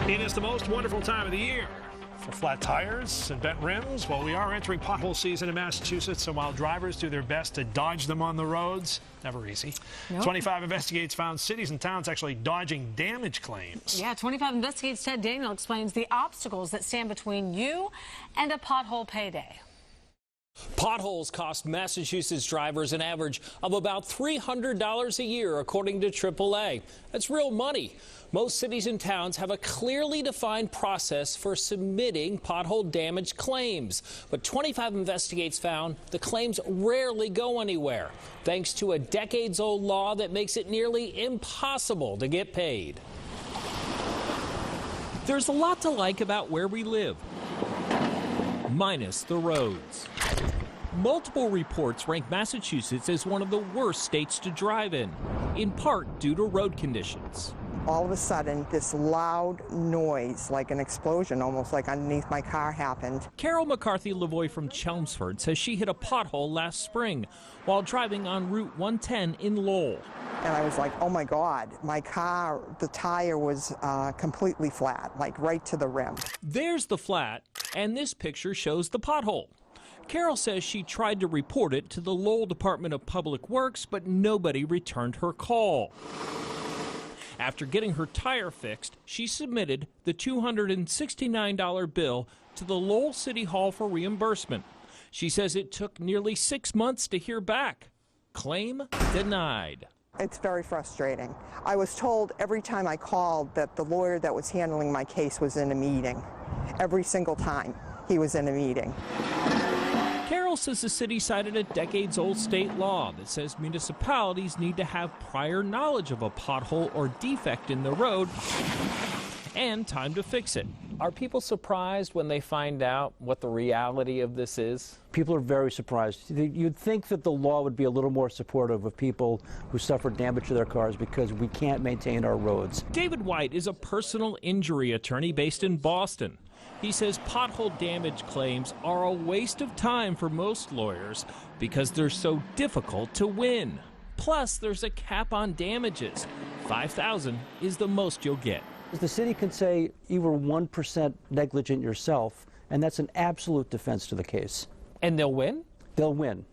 It is the most wonderful time of the year for flat tires and bent rims. Well, we are entering pothole season in Massachusetts, so while drivers do their best to dodge them on the roads, never easy. Nope. 25 Investigates found cities and towns actually dodging damage claims. Yeah, 25 Investigates Ted Daniel explains the obstacles that stand between you and a pothole payday. Potholes cost Massachusetts drivers an average of about $300 a year, according to AAA. That's real money. Most cities and towns have a clearly defined process for submitting pothole damage claims. But 25 Investigates found the claims rarely go anywhere, thanks to a decades-old law that makes it nearly impossible to get paid. There's a lot to like about where we live, minus the roads. Multiple reports rank Massachusetts as one of the worst states to drive in part due to road conditions. All of a sudden, this loud noise, like an explosion, almost like underneath my car, happened. Carol McCarthy-Lavoie from Chelmsford says she hit a pothole last spring while driving on Route 110 in Lowell. And I was like, oh my God, my car, the tire was completely flat, like right to the rim. There's the flat, and this picture shows the pothole. Carol says she tried to report it to the Lowell Department of Public Works, but nobody returned her call. After getting her tire fixed, she submitted the $269 bill to the Lowell City Hall for reimbursement. She says it took nearly 6 months to hear back. Claim denied. It's very frustrating. I was told every time I called that the lawyer that was handling my case was in a meeting. Every single time he was in a meeting. Carol says the city cited a decades-old state law that says municipalities need to have prior knowledge of a pothole or defect in the road and time to fix it. Are people surprised when they find out what the reality of this is? People are very surprised. You'd think that the law would be a little more supportive of people who suffer damage to their cars because we can't maintain our roads. David White is a personal injury attorney based in Boston. He says pothole damage claims are a waste of time for most lawyers because they're so difficult to win. Plus, there's a cap on damages. $5,000 is the most you'll get. The city can say you were 1% negligent yourself, and that's an absolute defense to the case. And they'll win? They'll win.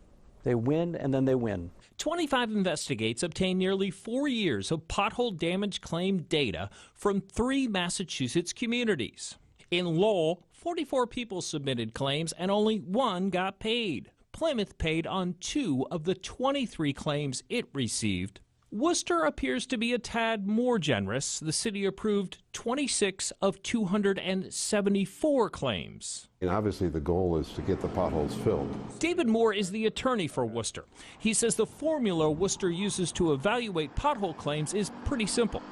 They win, and then they win. 25 Investigates obtained nearly 4 years of pothole damage claim data from 3 Massachusetts communities. In Lowell, 44 people submitted claims and only 1 got paid. Plymouth paid on 2 of the 23 claims it received. Worcester appears to be a tad more generous. The city approved 26 of 274 claims. And obviously the goal is to get the potholes filled. David Moore is the attorney for Worcester. He says the formula Worcester uses to evaluate pothole claims is pretty simple.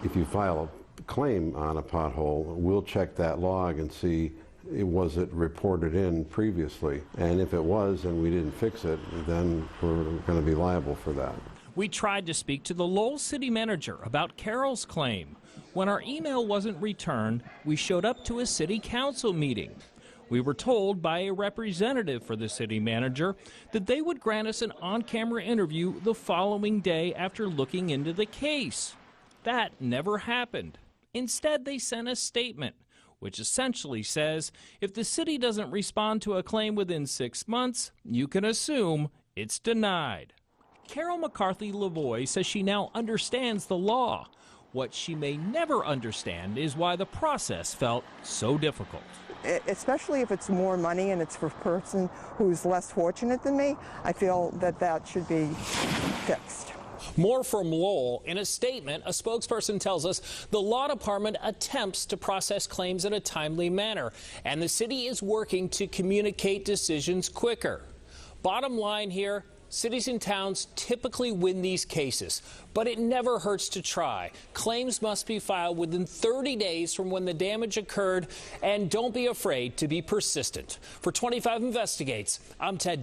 If you file a claim on a pothole, we'll check that log and see was it reported in previously. And if it was and we didn't fix it, then we're going to be liable for that. We tried to speak to the Lowell city manager about Carol's claim. When our email wasn't returned, we showed up to a city council meeting. We were told by a representative for the city manager that they would grant us an on-camera interview the following day after looking into the case. That never happened. Instead, they sent a statement, which essentially says if the city doesn't respond to a claim within 6 months, you can assume it's denied. Carol McCarthy-Lavoie says she now understands the law. What she may never understand is why the process felt so difficult. Especially if it's more money and it's for a person who's less fortunate than me, I feel that that should be fixed. More from Lowell. In a statement, a spokesperson tells us the law department attempts to process claims in a timely manner, and the city is working to communicate decisions quicker. Bottom line here, cities and towns typically win these cases, but it never hurts to try. Claims must be filed within 30 days from when the damage occurred, and don't be afraid to be persistent. For 25 Investigates, I'm Ted Daniel.